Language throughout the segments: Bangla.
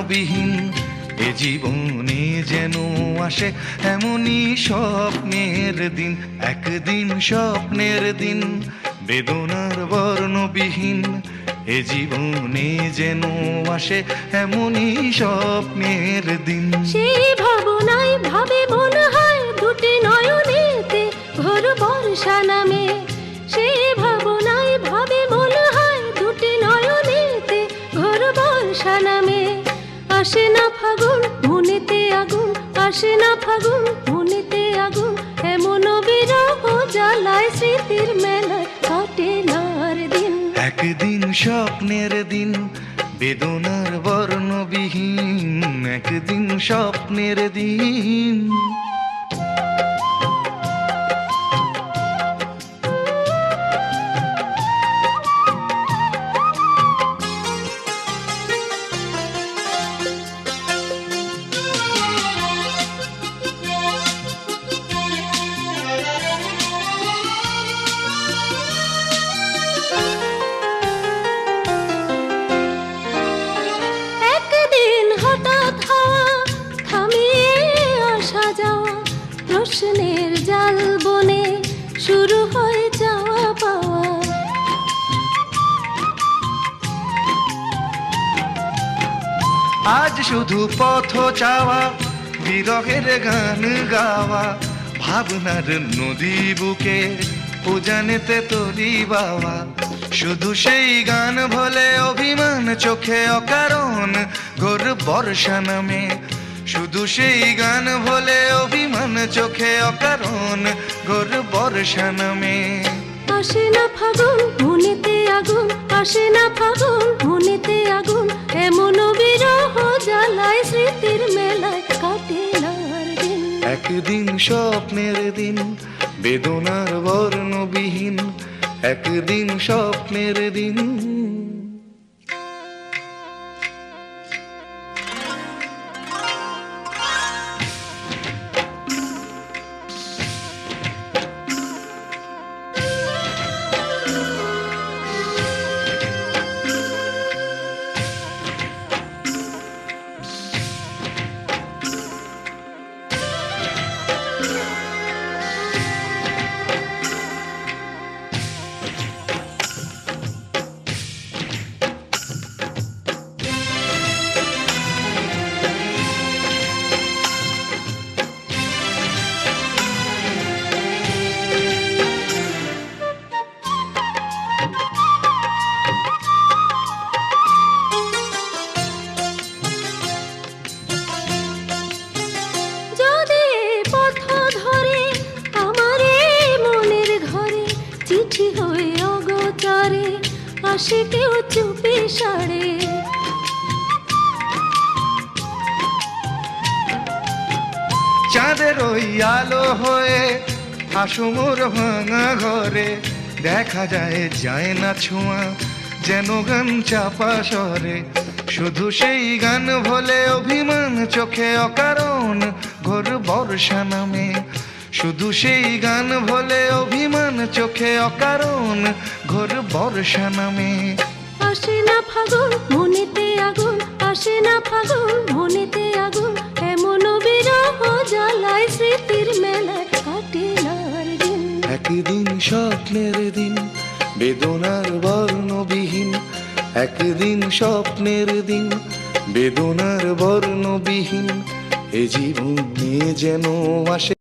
বর্ণবিহীন এ জীবনে যেন আসে এমনই স্বপ্নের দিন, একদিন স্বপ্নের দিন বেদনার বর্ণবিহীন এ জীবনে যেন আসে এমনই স্বপ্নের দিন। সেই ভাবনায় ভাবে মনে হয় দুটি নয়নেতে ঘোর বর্ষা নামে, সেই ভাবনায় ভাবে মনে হয় দুটি নয়নেতে ঘোর বর্ষা নামে। আসে না ফাগুন মনেতে আগুন, আসে না ফাগুন মনেতে আগুন, এমন বিরহ জ্বালায় স্মৃতির মেলায় কাটে না আর দিন। একদিন স্বপ্নের দিন বেদনার বর্ণবিহীন, একদিন স্বপ্নের দিন। প্রশ্নের জাল বনে শুরু হয় যাওয়া পাওয়া, আজ শুধু পথ চাওয়া, বিরহের গান গাওয়া, ভাবনার নদী বুকে উজানেতে তরি বাওয়া। শুধু সেই গান ভোলে অভিমান চোখে অকারণ ঘোর বর্ষা নামে, শুধু সেই গান ভোলে অভিমান চোখে অকারণ ঘোর বর্ষা নামে। আসে না ফাগুন মনেতে আগুন, আসে না ফাগুন মনেতে আগুন, এমন বিরহ জ্বালায় স্মৃতির মেলায় কাটে না আর দিন। একদিন স্বপ্নের দিন বেদনার বর্ণবিহীন, একদিন স্বপ্নের দিন। আসে কেউ চুপি সারে, চাঁদের ওই আলো হয়ে আসো মোর ভাঙা ঘরে, দেখা যায় যায় না ছোঁয়া যেন গান চাপা স্বরে। শুধু সেই গান ভোলে অভিমান চোখে অকারণ ঘোর বর্ষা নামে, শুধু সেই গান ভোলে অভিমান চোখে অকারণ ঘোর বর্ষা নামে। আসে না ফাগুন মনেতে আগুন, আসে না ফাগুন মনেতে আগুন, এমন বিরহ জ্বালায় স্মৃতির মেলায় কাটে না আর দিন। একদিন স্বপ্নের দিন বেদনার বর্ণবিহীন, একদিন স্বপ্নের দিন বেদনার বর্ণবিহীন এ জীবনে যেন আসে।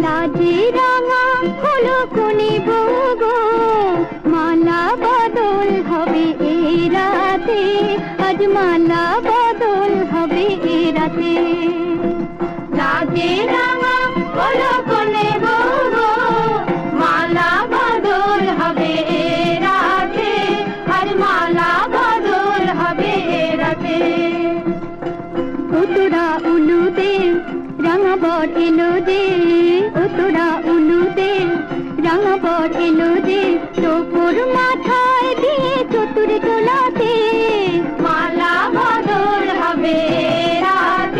লাজে রাঙা হলো কোনে বগো, মালা বদল হবে এই রাতে, আজ মালা বদল হবে এই রাতে। লাজে রাঙা হলো কোনে বগো, মালা বদল হবে এই রাতে, আজ মালা বদল হবে এই রাতে। তোরা উলুতে রাঙা বর এলো যে, ও তোরা উলুতে রাঙা বর এলো যে, তোর মাথায় দিয়ে চতুর তোলাতে মালা বদল হবে রাত।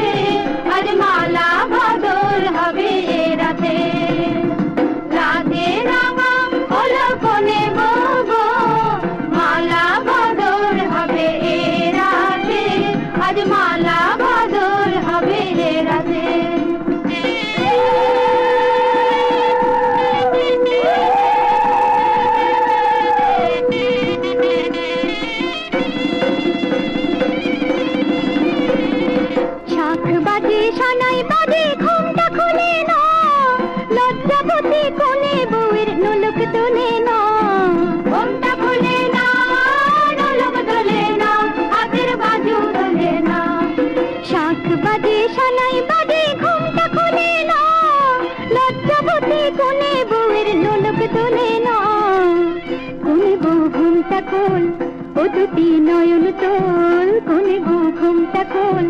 ও দুটি নয়ন তোল কোনে গো ঘুমটা খোল,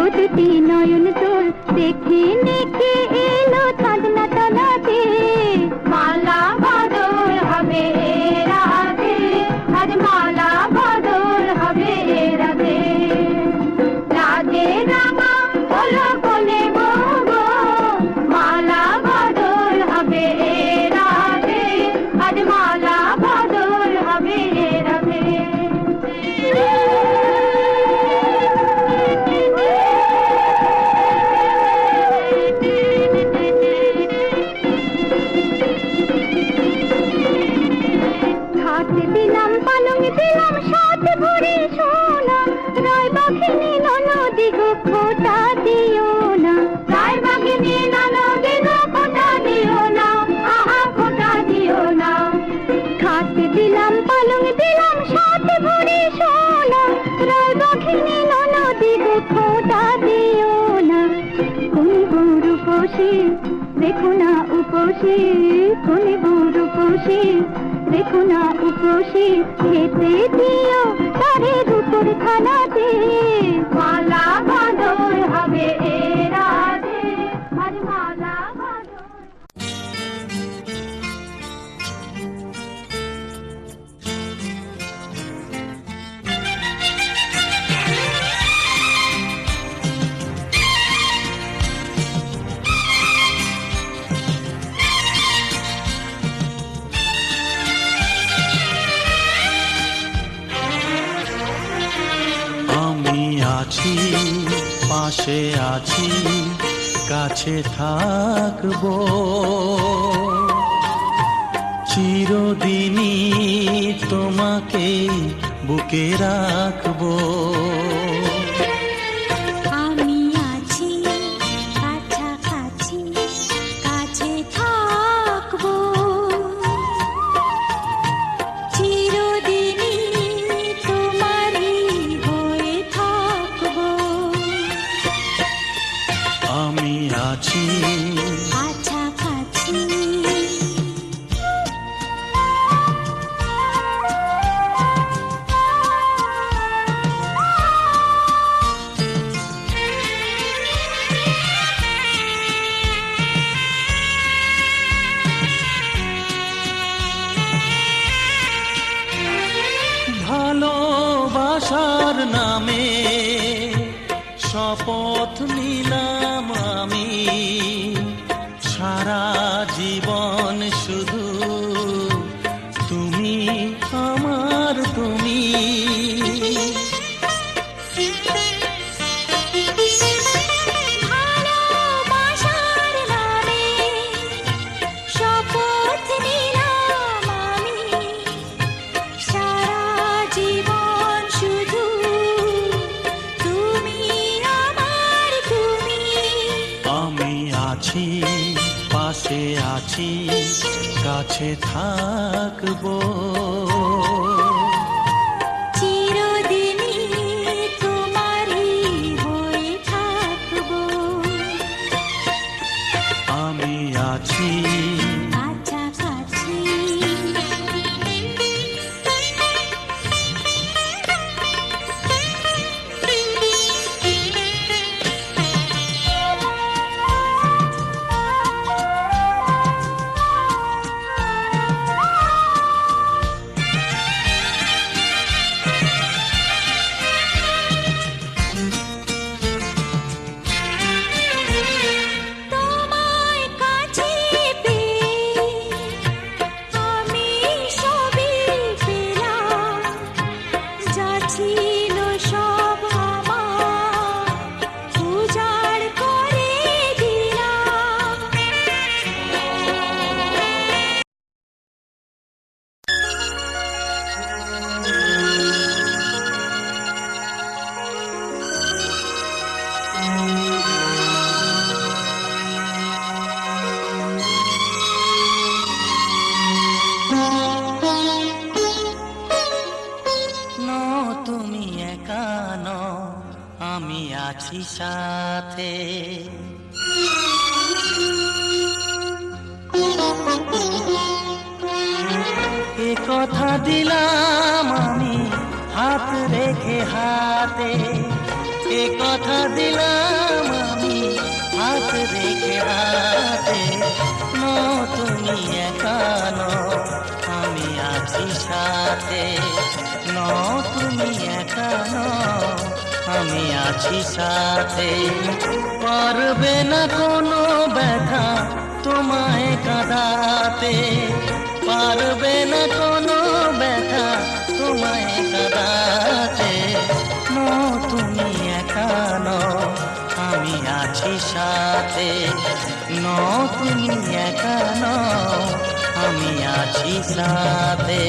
ও দুটি নয়ন তোল দেখে নেকে এলো চাঁদনা তলাতে। মালা বদল হবে রাতে, আজ মালা বদল হবে রাতে। রাতে রাঙা হলো কোনে গো গো, মালা বদল হবে রাতে, আজ মালা বদল হবে রাতে। খাট দিলাম পালং দিলাম সাত ভরি সোনা, রায় বাঘিনী ননদি গো খোটা দিও না, রায় বাঘিনী ননদি গো খোটা দিও না, আহা খোটা দিও না। খাট দিলাম পালং দিলাম সাত ভরি সোনা, রায় বাঘিনী ননদি গো খোটা দিও না। কোন বড় উপসী দেখো না উপসী, কোন বড় উপসী দেখো না উপসী, খেতে দিও তারে রূপর থালাতে। মালা বদল হবে রাতে, আজ মালা বদল। আছি পাশে আছি কাছে থাকবো, চিরদিনই তোমাকে বুকে রাখবো। আমি আছি কাছাকাছি কাছে থাকবো, চিরদিনই তোমারই হয়ে থাকবো। আমি আছি কাছাকাছি ভালোবাসার নামে শপথ নিলাম আমি, সারা জীবন শুধু তুমি আমার তুমি। ভালোবাসার নামে শপথ নিলাম আমি, সারা জীবন শুধু তুমি আমার তুমি। আমি আছি পাশে আছি কাছে থাকবো, চিরদিনই তোমারই হয়ে থাকবো। আমি আছি কাছাকাছি তোমায় কাছে পেয়ে আমি সবই পেলাম, যা ছিল সব আমার উজাড় করে দিলাম। নো তুমি একা নও, আমি আছি সাথে। এ কথা দিলাম আমি হাত রেখে হাতে, এ কথা দিলাম আমি হাত রেখে হাতে। তুমি একা নও, আমি আছি সাথে। তুমি একা নও, আমি আছি সাথে। পারবে না কোনো ব্যথা তোমায় কাঁদাতে, পারবে না কোনো ব্যথা তোমায় কাঁদাতে। তুমি একা নও, আমি আছি সাথে। তুমি একা নও, আমি আছি সাথে।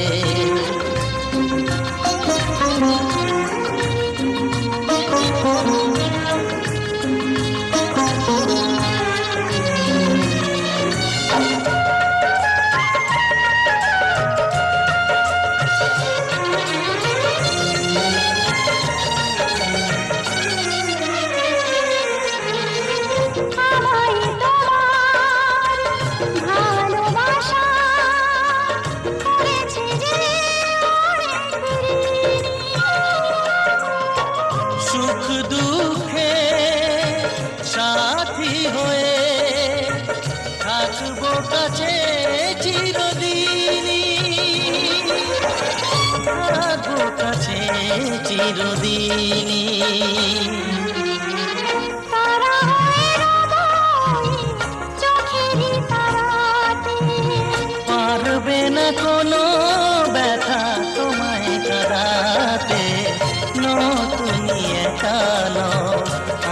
সুখ দুঃখে সাথী হয়ে থাকবো কাছে চিরদিনই, থাকবো কাছে চিরদিনই। পারবে না কোনো ব্যথা তোমায় কাঁদাতে। তুমি একা নও,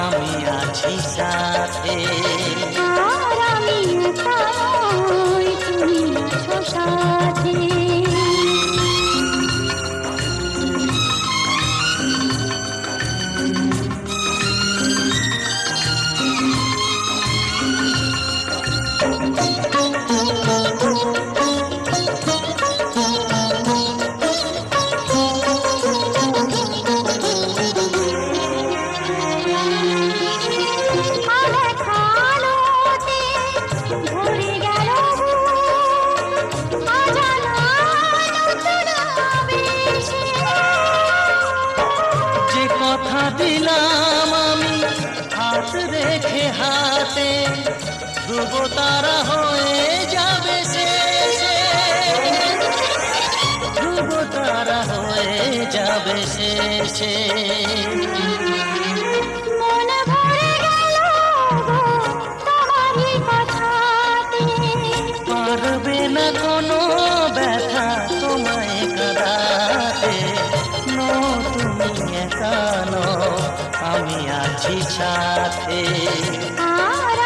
আমি আছি সাথে। আমি একা নই, তুমি আছো সাথে। যে কথা দিলাম আমি হাত রেখে হাতে, ধ্রুব তারা হয়ে যাবে শেষে, ধ্রুব তারা হয়ে যাবে শেষে। পারবে না কোনো ব্যথা তোমায় কাঁদাতে। তুমি একা নও, আমি আছি সাথে।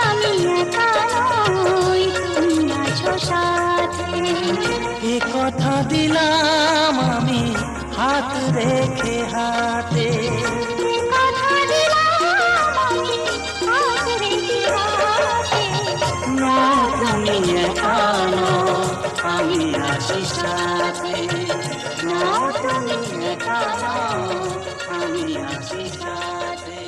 আমি একা নই, তুমি আছো সাথে। এ কথা দিলাম আমি হাত রেখে হাতে। তুমি একা নও, আমি আছি সাথে। তুমি একা নও, আমি আছি সাথে।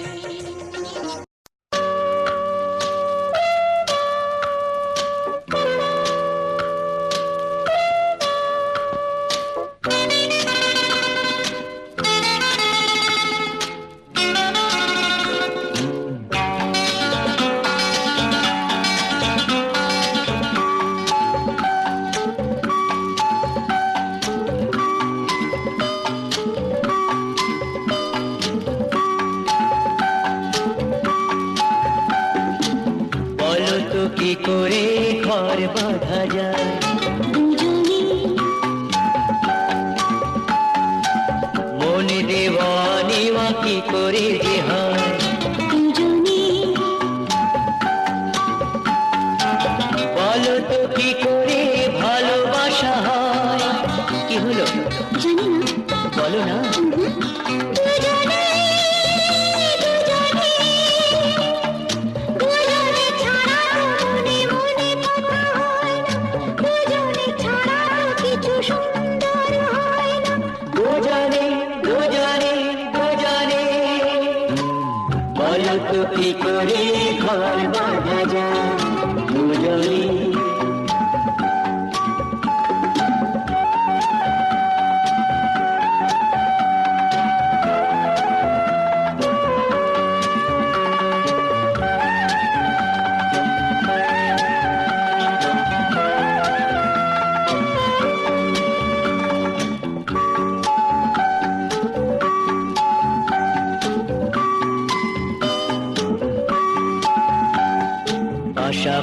কি করে ঘর বাঁধা যায়, মনে দেওয়ানিয়া কি করে যে হয়, বলো তো কি করে ভালোবাসা হয়। কি হলো জানি না, বলো না। তো কি করে ঘর বাঁধা যায় দুজনে।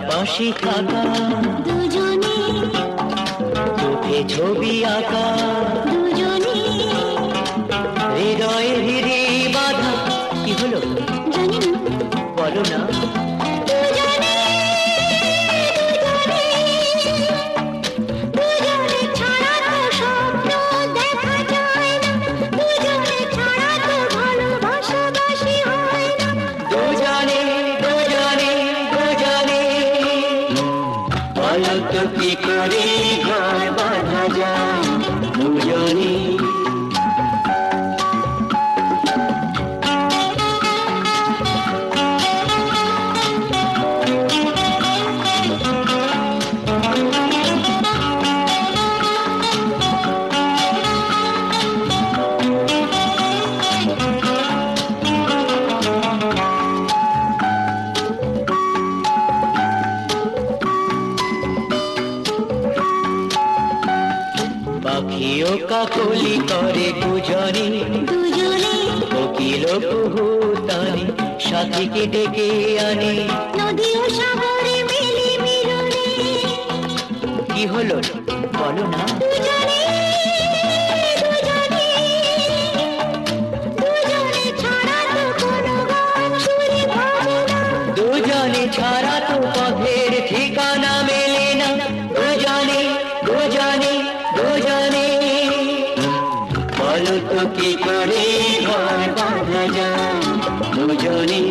পাশাপাশি থাকা, দুজনে চোখে ছবি আঁকা, দুজনে হৃদয়ে হৃদে বাধা। কি হলো জানি না বলো না? দুজনে দুজনে ছাড়া তো স্বপ্ন দেখা যায় না, দুজনে ছাড়া তো ভালোবাসাবাসি হয় না। দুজনে দুজনে দুজনে, বলো তো কি করে ঘর বাঁধা যায় দুজনে? পাখিও কাকলি করে দুজনে, দুজনে কোকিল কুহুতানি সাথীকে ডেকে আনে। নদী ও সাগরে মিলি মিলনে, কি হলো বলো না? দুজনে দুজনে দুজনে ছাড়া তো কোনো গান সুরে ভাবে না। দুজনে ছাড়া তো পথের ঠিকানা মেলে না। দুজনে দুজনে দুজনে, বলো তো কি করে ঘর বাঁধা যায় দুজনে?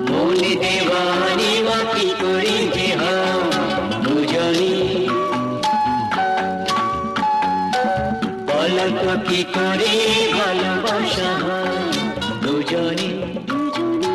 মনে দেওয়ানি বা কি করে যে হয় দুজনে? বলো তো কি করে ভালোবাসা হয় দুজনে? দুজনে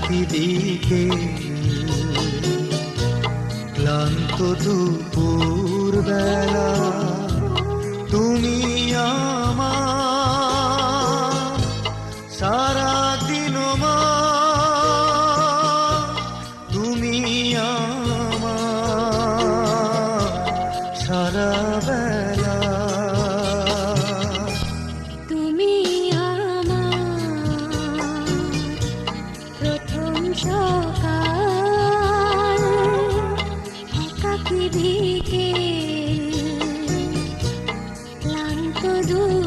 একাকী বিকেল, ক্লান্ত দুপুর বেলা, তুমি আমার সারা দিন মা, তুমি আমার সারা বেলা। তুমি আমার প্রথম সকাল, একাকী বিকেল, ক্লান্ত দূর